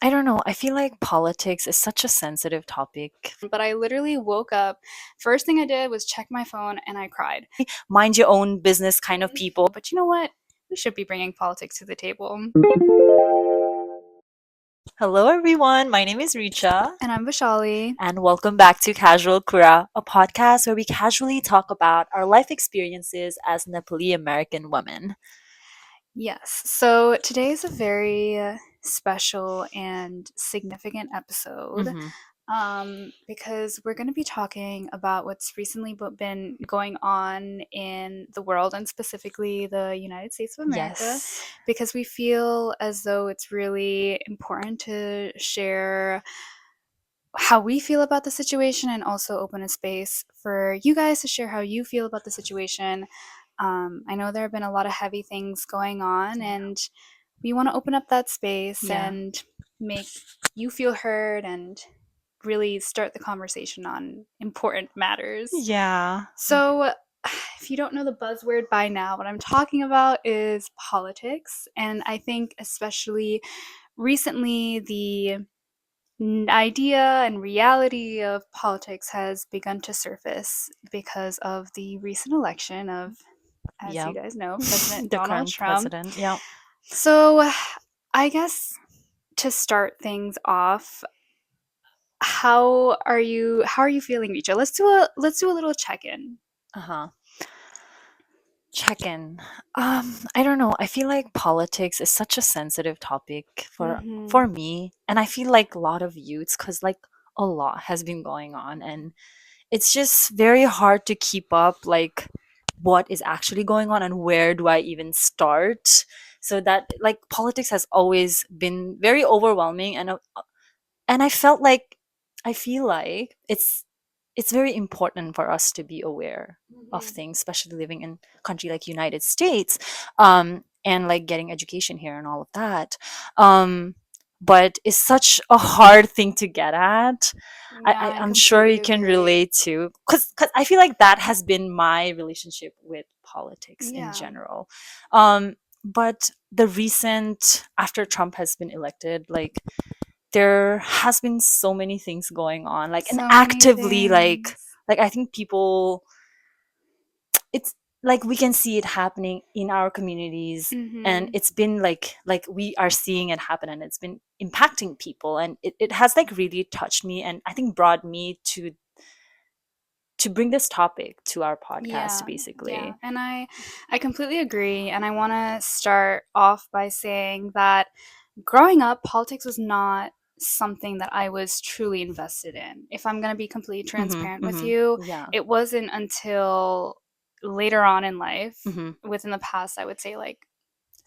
I don't know. I feel like politics is such a sensitive topic. But I literally woke up. First thing I did was check my phone and I cried. Mind your own business kind of people. But you know what? We should be bringing politics to the table. Hello, everyone. My name is Richa, And I'm Vishali. and welcome back to Casual Kura, a podcast where we casually talk about our life experiences as Nepali American women. Yes, so today is a very special and significant episode Hmm. because we're going to be talking about what's recently been going on in the world and specifically the United States of America, Yes. because we feel as though it's really important to share how we feel about the situation and also open a space for you guys to share how you feel about the situation. I know there have been a lot of heavy things going on, Yeah. and we want to open up that space Yeah. and make you feel heard and really start the conversation on important matters. Yeah. So, if you don't know the buzzword by now, what I'm talking about is politics. And I think, especially recently, the idea and reality of politics has begun to surface because of the recent election of, as you Yep. guys know, President The Donald current Trump. president. Yep. So, I guess to start things off, how are you feeling, Richa? Let's do a little check-in. Uh-huh. Check-in. I don't know. I feel like politics is such a sensitive topic Mhm. for me, and I feel like a lot of youths, because like a lot has been going on, and it's just very hard to keep up like what is actually going on and where do I even start. So that like politics has always been very overwhelming, and I feel like it's very important for us to be aware of Mhm. things, especially living in a country like United States, and like getting education here and all of that. But it's such a hard thing to get at. No, I I'm sure completely you can agree. relate to, because I feel like that has been my relationship with politics in Yeah. general. But the recent after Trump has been elected, like there has been so many things going on, like and So many actively things. like I think people, it's like we can see it happening in our communities, and Mhm. it's been like we are seeing it happen, and it's been impacting people, and it has like really touched me, and I think brought me to bring this topic to our podcast Yeah, yeah. basically. And I completely agree, and I want to start off by saying that growing up, politics was not something that I was truly invested in. If I'm going to be completely Hmm. transparent with Hmm. you, Yeah. it wasn't until later on in life, Hmm. within the past, I would say like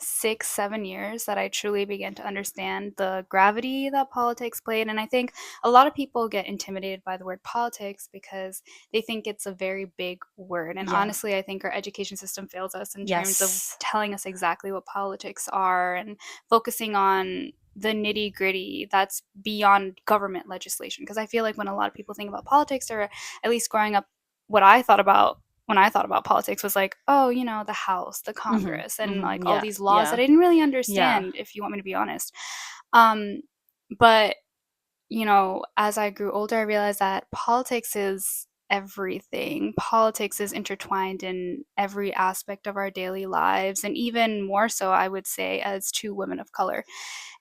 6, 7 years, that I truly began to understand the gravity that politics played. And I think a lot of people get intimidated by the word politics because they think it's a very big word. And Yeah. honestly, I think our education system fails us in terms of Yes. telling us exactly what politics are and focusing on the nitty gritty that's beyond government legislation. Because I feel like when a lot of people think about politics, or at least growing up, what I thought about when I thought about politics was like, oh, the House, the Hmm. Congress, and Hmm. like all Yeah. these laws that Yeah. I didn't really Yeah. understand, if you want me to be honest. Um, but, as I grew older, I realized that politics is everything. Politics is intertwined in every aspect of our daily lives, and even more so, I would say, as two women of color.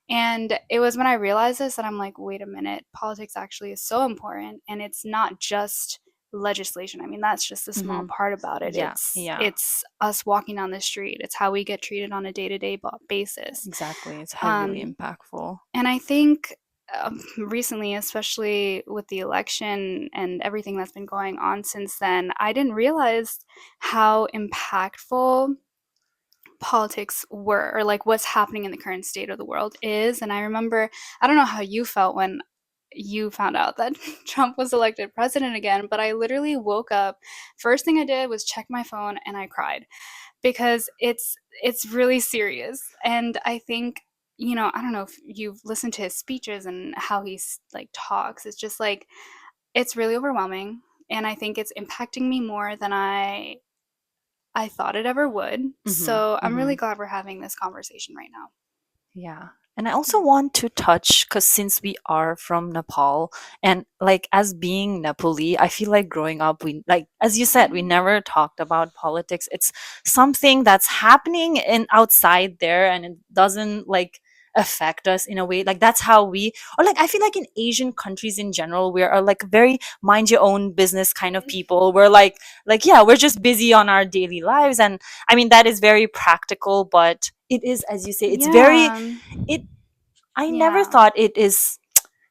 And it was when I realized this that I'm like, wait a minute, politics actually is so important, and it's not just legislation. I mean, that's just a small Hmm. part about it. Yeah. It's Yeah. it's us walking down the street. It's how we get treated on a day-to-day basis. Exactly. It's heavily Um, impactful. and I think recently, especially with the election and everything that's been going on since then, I didn't realize how impactful politics were, or like what's happening in the current state of the world is. And I remember, I don't know how you felt when you found out that Trump was elected president again, but I literally woke up. First thing I did was check my phone and I cried because it's really serious. And I think, I don't know if you've listened to his speeches and how he's like talks. It's just like it's really overwhelming, and I think it's impacting me more than I thought it ever would. Hmm. So I'm really Hmm. glad we're having this conversation right now. Yeah. And I also want to touch, because since we are from Nepal, and like as being Nepali, I feel like growing up, we, like as you said, we never talked about politics. It's something that's happening in outside there, and it doesn't like affect us in a way. Like that's how we, or like I feel like in Asian countries in general, we are like very mind your own business kind of people. We're like yeah, we're just busy on our daily lives, and I mean that is very practical, but it is, as you say, it's very Yeah. it I never Yeah. thought it is.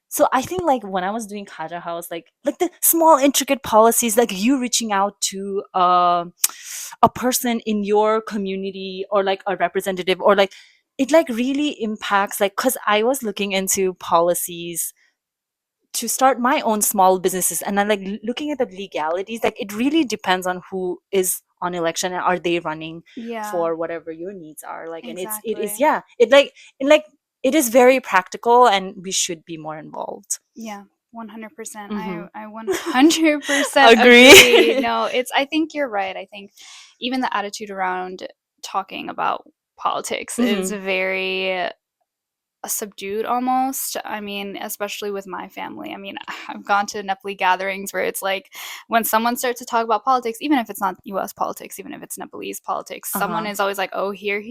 So I think like when I was doing Kaja House, like the small intricate policies, like you reaching out to a person in your community, or like a representative, or like it like really impacts, like because I was looking into policies to start my own small businesses, and then like looking at the legalities, like it really depends on who is on election and are they running Yeah. for whatever your needs are, like, and it is, Exactly. yeah, it it is very practical, and we should be more involved. Yeah. 100%. Mm-hmm. I 100% agree. Agree. No, it's I think you're right. I think even the attitude around talking about politics is Mm-hmm. very subdued almost. I mean, especially with my family. I mean, I've gone to Nepali gatherings where it's like when someone starts to talk about politics, even if it's not US politics, even if it's Nepalese politics, someone Uh-huh. is always like, "Oh, here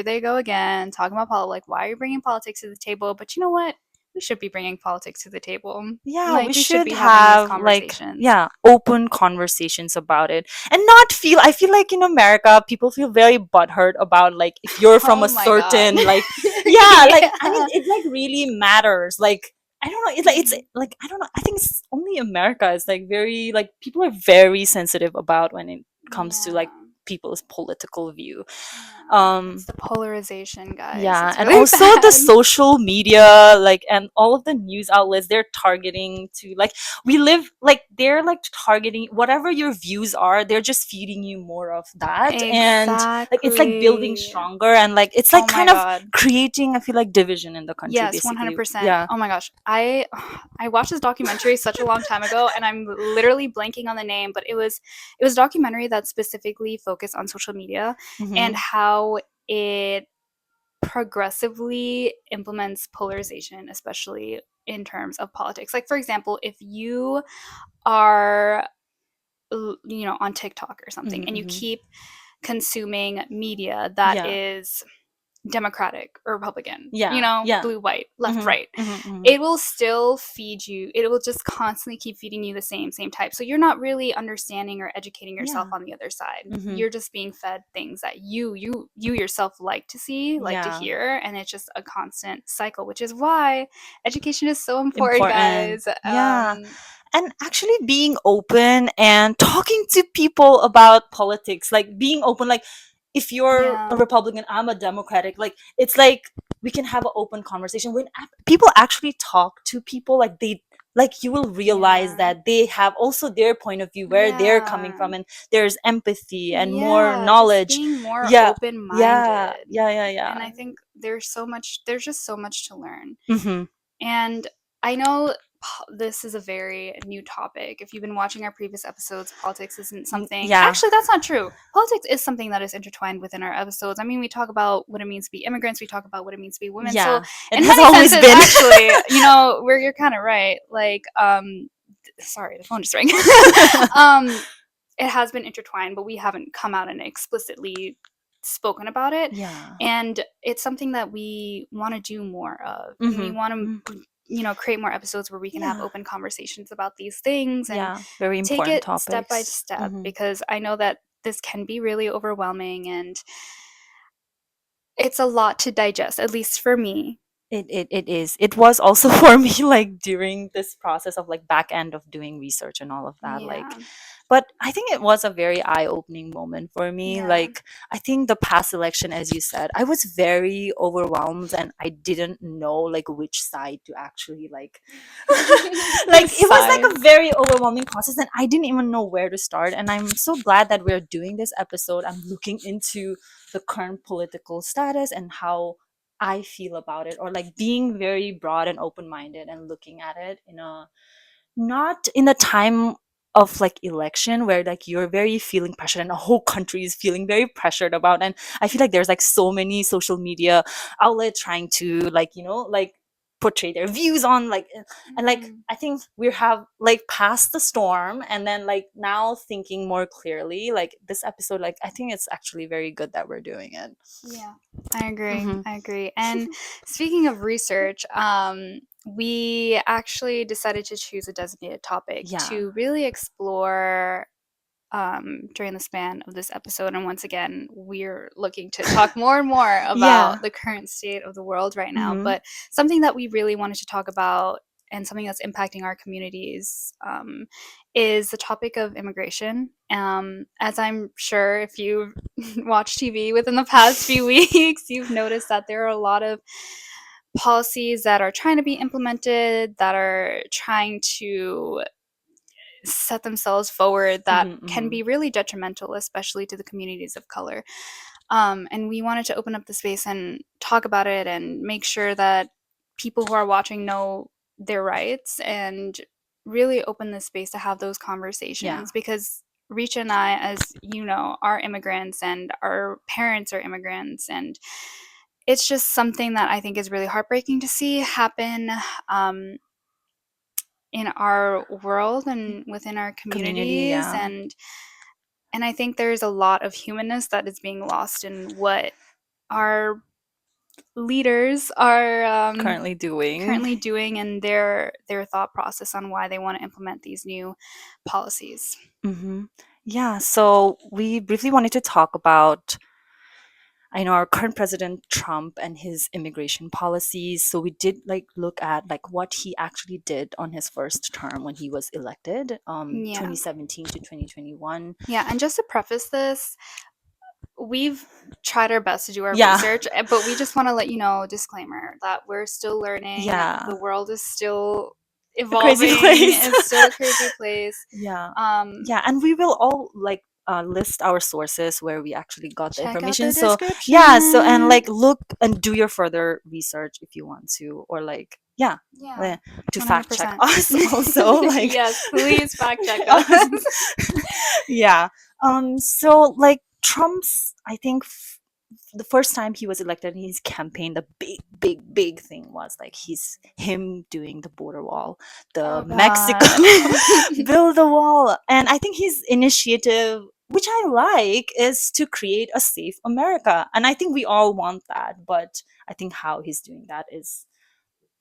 they go again talking about politics. Like, why are you bringing politics to the table?" But you know what? We should be bringing politics to the table. Yeah, we Like, we should should be having these have like, conversations. yeah, open conversations about it, and not feel, I feel like in America people feel very butthurt about like if you're from a Oh my god. certain like, yeah, like I mean Yeah. it like really matters, like I don't know, it's Mhm. like I don't know, I think it's only America is like very like people are very sensitive about when it comes to like Yeah. people's political view. Yeah. It's um the polarization, guys. yeah, It's and really also the bad. social media, like, and all of the news outlets, they're targeting to like, we live like, they're like targeting whatever your views are, they're just feeding you more of that. And like, it's like building Exactly. stronger, and like, it's Oh like my kind of god. creating, I feel like, division in the country, Yes, basically. 100%. Yeah. Oh my gosh. I watched this documentary such a long time ago and I'm literally blanking on the name, but it was a documentary that specifically focused on social media and Mm-hmm. how it progressively implements polarization, especially in terms of politics. Like for example, if you are on TikTok or something Mm-hmm. and you Mm-hmm. keep consuming media that Yeah. is Democratic or Republican, Yeah. Yeah. blue, white, left, Mm-hmm. right, Mm-hmm. Mm-hmm. it will still feed you. It will just constantly keep feeding you the same type. So you're not really understanding or educating yourself Yeah. on the other side. Mm-hmm. You're just being fed things that you yourself like to see, like to Yeah. hear, and it's just a constant cycle, which is why education is so important, Important. guys. Yeah. And actually being open and talking to people about politics, like being open, like if you're Yeah. a Republican, I'm a Democratic, like it's like we can have an open conversation. When people actually talk to people, like they, like you will realize Yeah. that they have also their point of view, where they're coming Yeah. from, and there's empathy and more Yeah, just knowledge. being more Yeah. Yeah. open-minded. Yeah. Yeah. And Yeah. I think there's just so much to learn. Mm-hmm. And I know this is a very new topic. If you've been watching our previous episodes, politics isn't something. Yeah. Actually, that's not true. Politics is something that is intertwined within our episodes. I mean, we talk about what it means to be immigrants, we talk about what it means to be women. So, Yeah. It in has many always senses, been. actually, where you're kind of right. Like, sorry, the phone just rang. um, it has been intertwined, but we haven't come out and explicitly spoken about it. Yeah. And it's something that we want to do more of. And we Mm-hmm. want Mm. to, create more episodes where we can have Yeah. open conversations about these things and Yeah. Very take important it step by topics. step Mm-hmm. because I know that this can be really overwhelming and it's a lot to digest, at least for me. It is. It was also for me, like during this process of like back end of doing research and all of that. Like, Yeah. but I think it was a very eye opening moment for me. Yeah. Like, I think the past election, as you said, I was very overwhelmed, and I didn't know like which side to actually like. Like it was like a Sides. very overwhelming process, and I didn't even know where to start. And I'm so glad that we're doing this episode. I'm looking into the current political status and how I feel about it, or like being very broad and open minded and looking at it in a, not in a time. of like election where like you're very feeling pressured and the whole country is feeling very pressured about, and I feel like there's like so many social media outlets trying to like, you know, like portray their views on like, and like Mhm. I think we have like passed the storm and then like now thinking more clearly, like this episode, like I think it's actually very good that we're doing it. Yeah, I agree. Hmm. I agree. And speaking of research, we actually decided to choose a designated topic Yeah. to really explore during the span of this episode. And once again, we're looking to talk more and more Yeah. about the current state of the world right now. Hmm. But something that we really wanted to talk about and something that's impacting our communities is the topic of immigration. As I'm sure if you've watched TV within the past few weeks, you've noticed that there are a lot of policies that are trying to be implemented, that are trying to set themselves forward that Hmm. can Hmm. be really detrimental, especially to the communities of color. And we wanted to open up the space and talk about it and make sure that people who are watching know their rights and really open the space to have those Yeah. conversations because Richa and I, as you know, are immigrants and our parents are immigrants. And it's just something that I think is really heartbreaking to see happen um, in our world and within our Community, communities. yeah. And I think there's a lot of humanness that is being lost in what our leaders are Currently doing. currently doing and their thought process on why they want to implement these new policies. Hmm. Yeah, so we briefly wanted to talk about, I know, our current president Trump and his immigration policies. So we did like look at like what he actually did on his first term when he was elected, Yeah. 2017 to 2021. Yeah, and just to preface this, we've tried our best to do our Yeah. research, but we just want to let you know, disclaimer, that we're still learning. Yeah. The world is still A crazy evolving. place. It's still a crazy place. Yeah. Um, Yeah, and we will all like list our sources where we actually got the check out information. the So yeah, so and description. like look and do your further research if you want to, or like yeah, Yeah, eh, to fact check 100%. us also. Like Yes, please fact check us. us. Yeah. So like Trump's, I think the first time he was elected in his campaign, the big thing was like him doing the border wall, the Oh Mexico God. build a wall. And I think his initiative, which I like, is to create a safe America. And I think we all want that, but I think how he's doing that is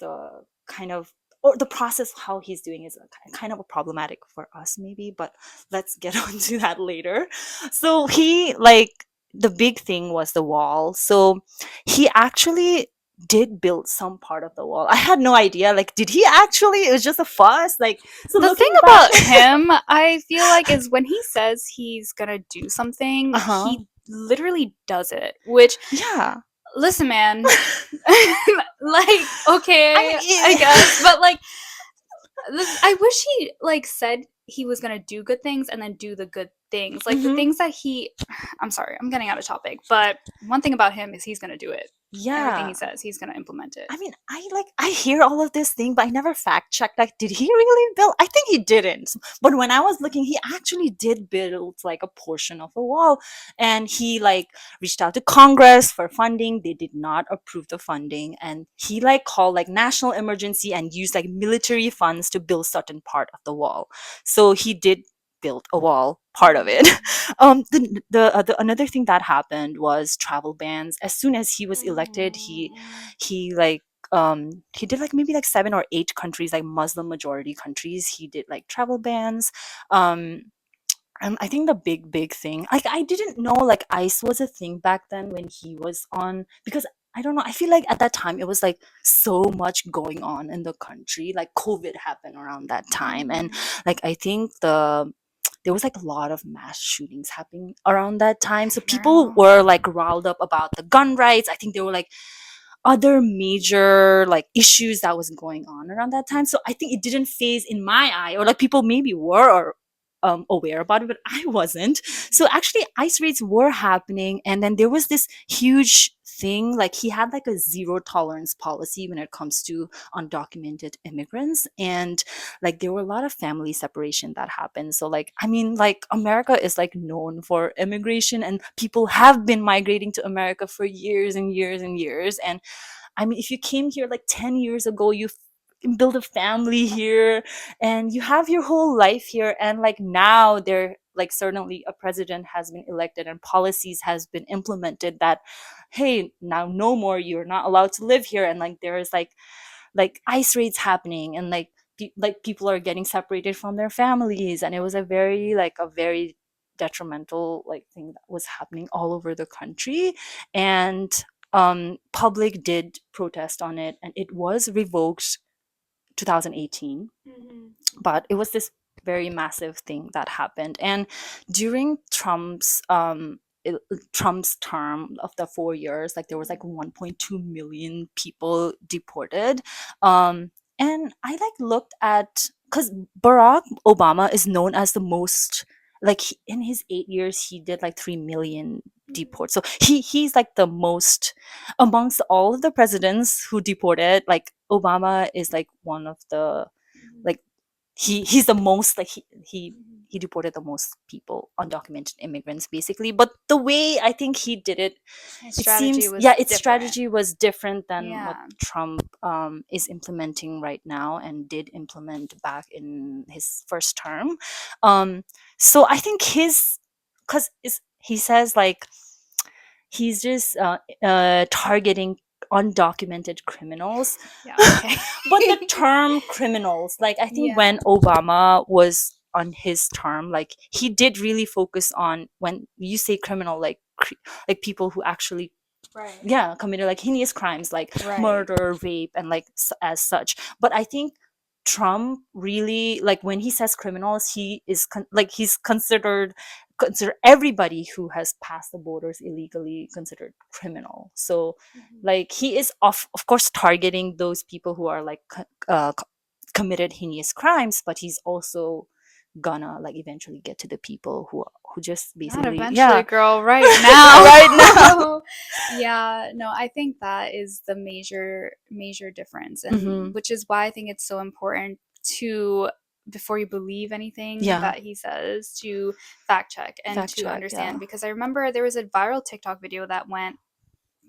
the kind of, or the process how he's doing is kind of a problematic for us maybe, but let's get onto that later. So he like, the big thing was the wall. So he actually did build some part of the wall. I had no idea, like did he actually, it was just a fuss like, so The thing looking back. about him, I feel like, is when he says he's gonna do something, Uh-huh. he literally does it. Which, Yeah. listen, man, like, I okay, I mean, guess, but like, I wish he like said he was gonna do good things and then do the good things, like the mhm. things that he. I'm sorry, I'm getting out of topic, but one thing about him is he's gonna do it. Everything Yeah. he says, he's gonna implement it. I mean, I hear all of this thing, but I never fact checked. Like, did he really build? I think he didn't. But when I was looking, he actually did build like a portion of the wall, and he like reached out to Congress for funding. They did not approve the funding, and he like called like national emergency and used like military funds to build certain part of the wall. So he did build a wall, part of it. The another thing that happened was travel bans. As soon as he was elected, he like he did like maybe like 7 or 8 countries, like Muslim majority countries, he did like travel bans. um I think the big thing, like I didn't know like ICE was a thing back then when he was on, because I don't know, I feel like at that time it was like so much going on in the country, like COVID happened around that time, and Mm, like I think there was like a lot of mass shootings happening around that time, so people girl. were like riled up about the gun rights. I think there were like other major like issues that was going on around that time. So I think it didn't phase in my eye, or like people maybe were or aware about it, but I wasn't. So actually, ICE raids were happening, and then there was this huge thing, like he had like a zero tolerance policy when it comes to undocumented immigrants. And like there were a lot of family separation that happened. So like, I mean, like America is like known for immigration, and people have been migrating to America for years and years and years. And I mean, if you came here like 10 years ago, you build a family here and you have your whole life here. And like now there, like certainly a president has been elected and policies has been implemented that, hey, now no more, you're not allowed to live here. And like there is like ice raids happening, and like like people are getting separated from their families. And it was a very detrimental like thing that was happening all over the country. And public did protest on it, and it was revoked 2018. Mhm. But it was this very massive thing that happened. And during Trump's term of the 4 years, like there was like 1.2 million people deported. And I like looked at, because Barack Obama is known as the most, like in his 8 years he did like 3 million Mhm. deport. So he's like the most amongst all of the presidents who deported. Like Obama is like one of the, Mhm. like he's the most, like Mhm. he deported the most people, undocumented immigrants basically. But the way I think he did it, His it strategy seems, was yeah, its different. strategy was different than what Yeah. Trump is implementing right now and did implement back in his first term. um so I think his, because he says like he's just targeting undocumented criminals. Yeah, okay. But the term criminals, like I think Yeah. when Obama was on his term, like he did really focus on, when you say criminal, like like people who actually, Right. yeah, committed like heinous crimes like Right. murder, rape, and like as such. But I think Trump really, like when he says criminals, he is like he's consider everybody who has passed the borders illegally considered criminal. So Mhm. like he is of course targeting those people who are like committed heinous crimes, but he's also gonna like eventually get to the people who just Not basically, eventually, yeah. girl, right now. Right now. Yeah, no, I think that is the major difference, and Hmm. which is why I think it's so important to, before you believe anything Yeah. that he says, to fact check and Fact to check, understand. yeah. Because I remember there was a viral TikTok video that went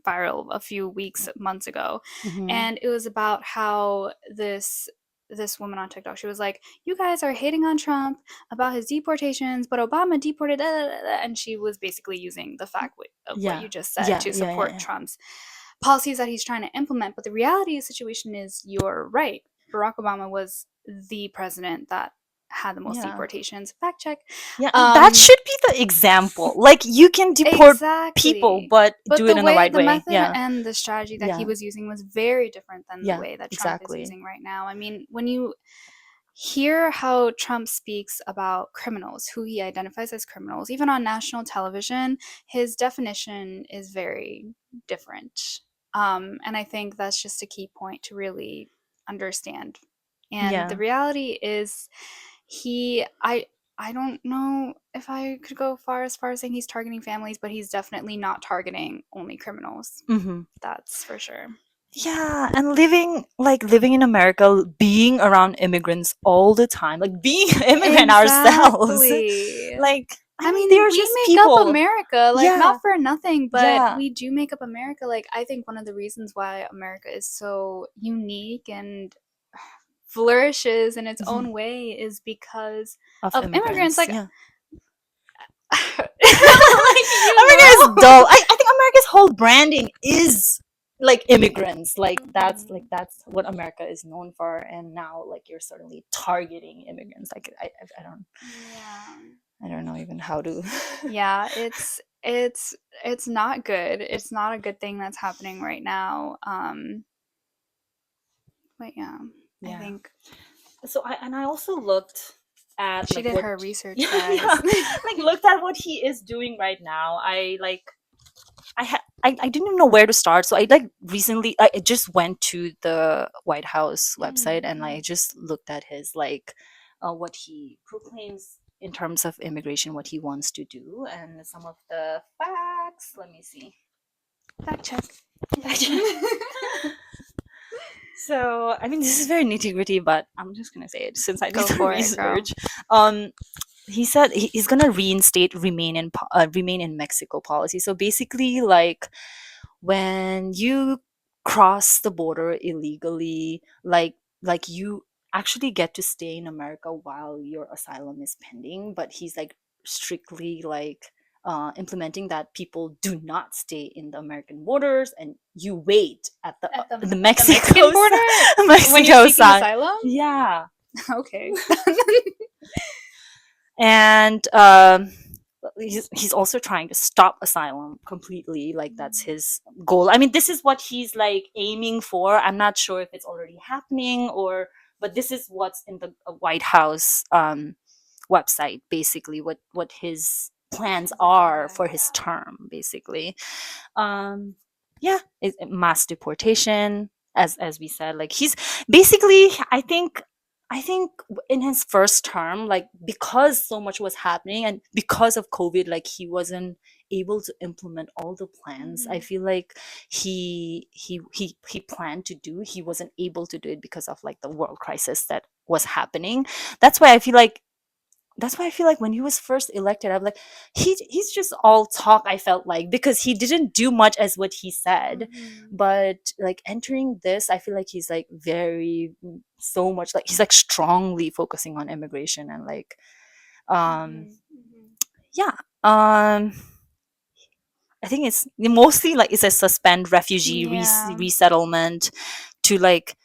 viral a few weeks, months ago, Hmm. and it was about how this woman on TikTok, she was like, "You guys are hating on Trump about his deportations, but Obama deported," and she was basically using the fact of what Yeah. you just said Yeah. to Yeah. Yeah. support Yeah. Trump's policies that he's trying to implement. But the reality of the situation is, you're right. Barack Obama was the president that had the most Yeah. deportations. Fact check. Yeah, and that Um, should be the example. Like you can deport people, Exactly. but But do it in the right the way. method Yeah. and the strategy that he Yeah. was using was very different than the Yeah. way that Trump is Exactly. using right now. I mean, when you hear how Trump speaks about criminals, who he identifies as criminals, even on national television, his definition is very different. And I think that's just a key point to really understand. And the Yeah. reality is, he, I don't know if I could go far as saying he's targeting families, but he's definitely not targeting only criminals. Hmm. That's for sure. Yeah, and living in America, being around immigrants all the time, like being an immigrant ourselves. Exactly. Like, I I mean, mean, they're we just make up people. America, like, Yeah. not for nothing, but Yeah. we do make up America. Like, I think one of the reasons why America is so unique and flourishes in its Mhm. own way is because Of of immigrants. immigrants. Like, Yeah. like, you America is dull. know. I think America's whole branding is like immigrants. Mhm. That's what America is known for. And now like you're certainly targeting immigrants. Like Yeah. I don't know even how to. Yeah, it's not good. It's not a good thing that's happening right now. But yeah, I Yeah. think So I also looked at she like did what, her research, yeah, guys. like looked at what he is doing right now. I didn't know where to start. So I like recently I just went to the White House website and I Mhm. just looked at his like what he proclaims in terms of immigration, what he wants to do, and some of the facts. Let me see. Fact check. So, I mean, this is very nitty gritty, but I'm just gonna say it since I did Go the for it, girl. research. Um, he said he's gonna reinstate remain in Mexico policy. So basically, like when you cross the border illegally, like you actually get to stay in America while your asylum is pending, but he's like strictly like implementing that people do not stay in the American borders and you wait the At the Mexican Mexico border when you're Mexico seeking side. asylum. Yeah. Okay. And he's also trying to stop asylum completely, like that's his goal. I mean, this is what he's like aiming for. I'm not sure if it's already happening, or but this is what's in the White House website, basically what his plans His are agenda, for his yeah. term, basically. um yeah, mass deportation, as we said, like he's basically, I think in his first term, like because so much was happening and because of COVID, like he wasn't able to implement all the plans. I Mhm. feel like he planned to do, he wasn't able to do it because of like the world crisis that was happening. that's why i feel like that's why I feel like when he was first elected, I'm like, he's just all talk. I felt like because he didn't do much as what he said, Mhm. but like entering this, I feel like he's like very so much like he's like strongly focusing on immigration and like um Mhm. Mhm. yeah um I think it's mostly like it's a suspend refugee Yeah. resettlement to like,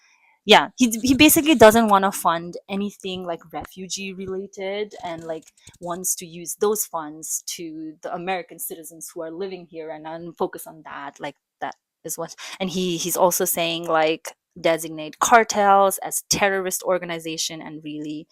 yeah, he basically doesn't want to fund anything like refugee related and like wants to use those funds to the American citizens who are living here and then focus on that, like that is what. And he's also saying like designate cartels as terrorist organization and really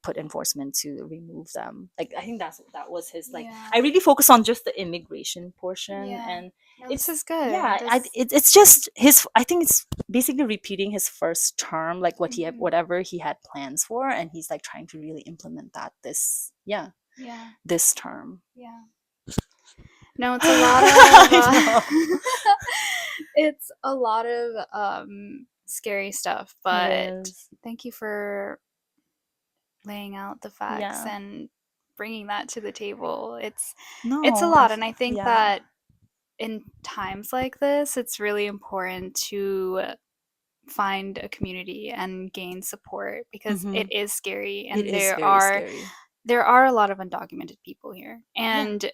put enforcement to remove them. Like I think that was his like, Yeah. I really focus on just the immigration portion. Yeah. And No, this it's, is good. yeah, This. it's just his, I think it's basically repeating his first term, like Mhm. whatever he had plans for, and he's like trying to really implement that this, yeah, Yeah. this term. Yeah. No, it's a lot of I know. it's a lot of scary stuff, It but is. thank you for laying out the facts Yeah. and bringing that to the table. It's a No, lot, and I think yeah. that in times like this, it's really important to find a community and gain support because Mm-hmm. it is scary It and is very scary. there are a lot of undocumented people here. Yeah. And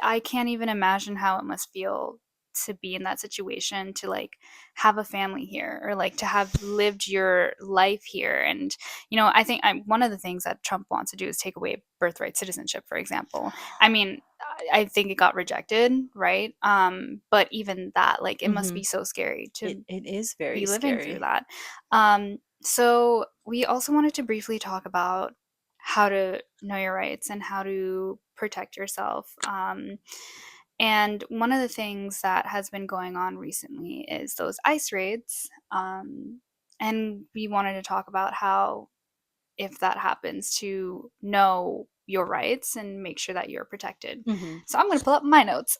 I can't even imagine how it must feel to be in that situation, to like have a family here or like to have lived your life here. And I think one of the things that Trump wants to do is take away birthright citizenship, for example. I mean, I think it got rejected, right? But even that, like, it must Mm-hmm. be so scary It is very be living through scary. that. So we also wanted to briefly talk about how to know your rights and how to protect yourself. And one of the things that has been going on recently is those ICE raids. And we wanted to talk about how, if that happens, to know your rights and make sure that you're protected. Mm-hmm. So I'm going to pull up my notes.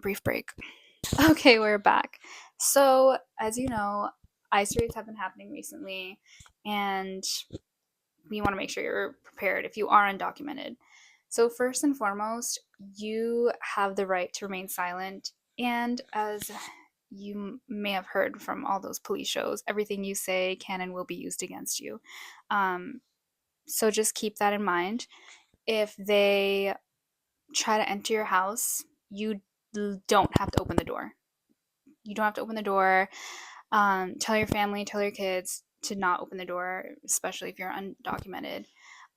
Brief break. Okay, we're back. So, as you know, ice raids have been happening recently, and we want to make sure you're prepared if you are undocumented. So, first and foremost, you have the right to remain silent, and as you may have heard from all those police shows, everything you say can and will be used against you. Um, so, just keep that in mind. If they try to enter your house, you don't have to open the door. You don't have to open the door. Tell your family, tell your kids to not open the door, especially if you're undocumented.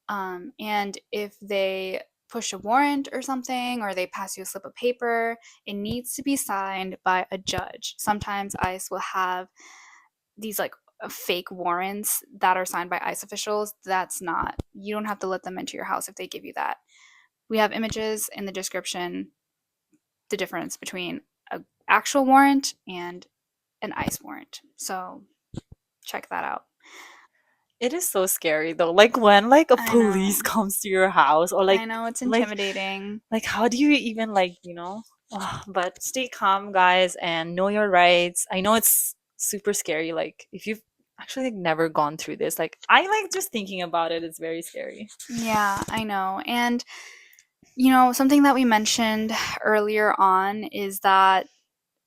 And if they push a warrant or something, or they pass you a slip of paper, it needs to be signed by a judge. Sometimes ICE will have these like fake warrants that are signed by ICE officials. That's not, you don't have to let them into your house if they give you that. We have images in the description, the difference between an actual warrant and an ICE warrant. So check that out. It is so scary though. Like when like a I know. police comes to your house or I know it's intimidating. like how do you even like, but stay calm guys and know your rights. I know it's super scary like if you've actually like never gone through this. Like I like just thinking about it, it's very scary. Yeah, I know. And something that we mentioned earlier on is that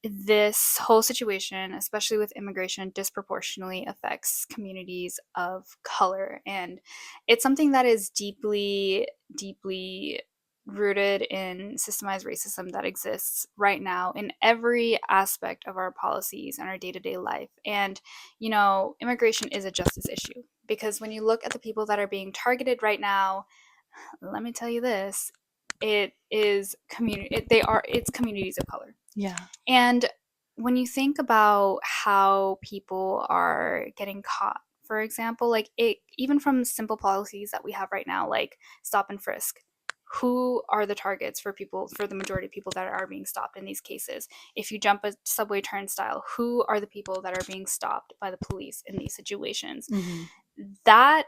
this whole situation, especially with immigration, disproportionately affects communities of color. And it's something that is deeply, deeply rooted in systemized racism that exists right now in every aspect of our policies and our day to day life. And, immigration is a justice issue because when you look at the people that are being targeted right now, let me tell you this, it is it's communities of color. Yeah. And when you think about how people are getting caught, for example, like it, even from simple policies that we have right now, like stop and frisk, who are the targets for people, for the majority of people that are being stopped in these cases? If you jump a subway turnstile, who are the people that are being stopped by the police in these situations? Mm-hmm. That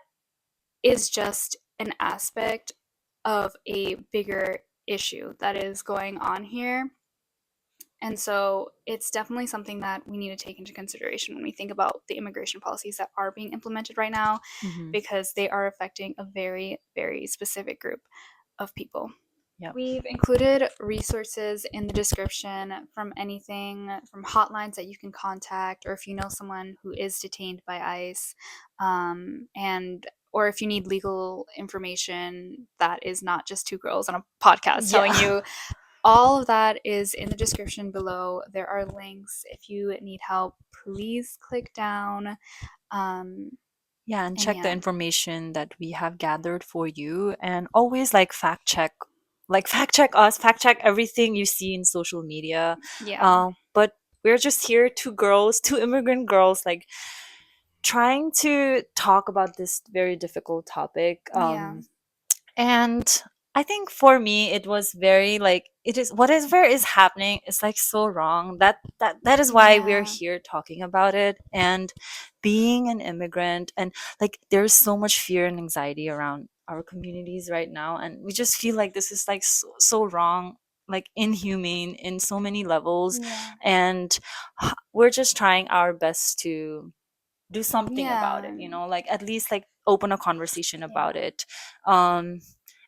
is just an aspect of a bigger issue that is going on here. And so it's definitely something that we need to take into consideration when we think about the immigration policies that are being implemented right now, Mm-hmm. because they are affecting a very, very specific group of people. Yep. We've included resources in the description from anything from hotlines that you can contact, or if you know someone who is detained by ICE, and or if you need legal information that is not just two girls on a podcast telling Yeah. you, all of that is in the description below. There are links. If you need help, please click down. Um, Yeah, and and check the yeah, information that we have gathered for you and always like fact check us, fact check everything you see in social media. yeah, But we're just here, two girls, two immigrant girls, like trying to talk about this very difficult topic. yeah, And I think for me it was very like it is whatever is happening is like so wrong. That is why we're yeah, here talking about it. And being an immigrant and like there's so much fear and anxiety around our communities right now, and we just feel like this is like so wrong, like inhumane in so many levels. yeah, And we're just trying our best to do something about it, yeah, like at least like open a conversation about yeah. it. um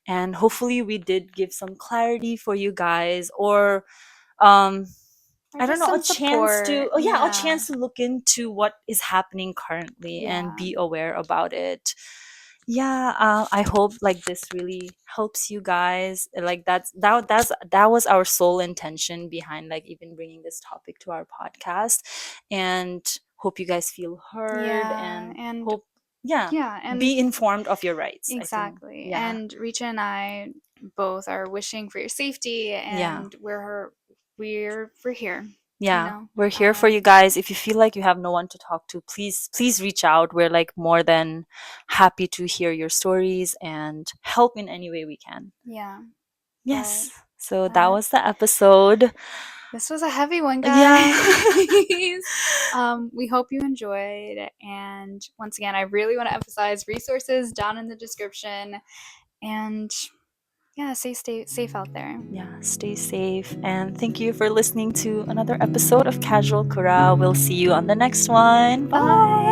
and hopefully we did give some clarity for you guys, or um Or I don't just know, a some chance support. to, oh yeah, a Yeah, chance to look into what is happening currently and yeah, be aware about it. Yeah, I hope like this really helps you guys. Like that was our sole intention behind like even bringing this topic to our podcast, and hope you guys feel heard yeah, and and hope, yeah, yeah, and be informed of your rights, I think. exactly. Yeah. And Richa and I both are wishing for your safety, Yeah. and we're here. You Yeah, know, we're here for you guys. If you feel like you have no one to talk to, please reach out. We're like more than happy to hear your stories and help in any way we can. yeah. But Yes. So that that was the episode. this was a heavy one, Yeah. guys. We hope you enjoyed, and once again, I really want to emphasize resources down in the description. And yeah, stay safe out there. Yeah, stay safe and thank you for listening to another episode of Casual Kura. We'll see you on the next one. Bye. Bye.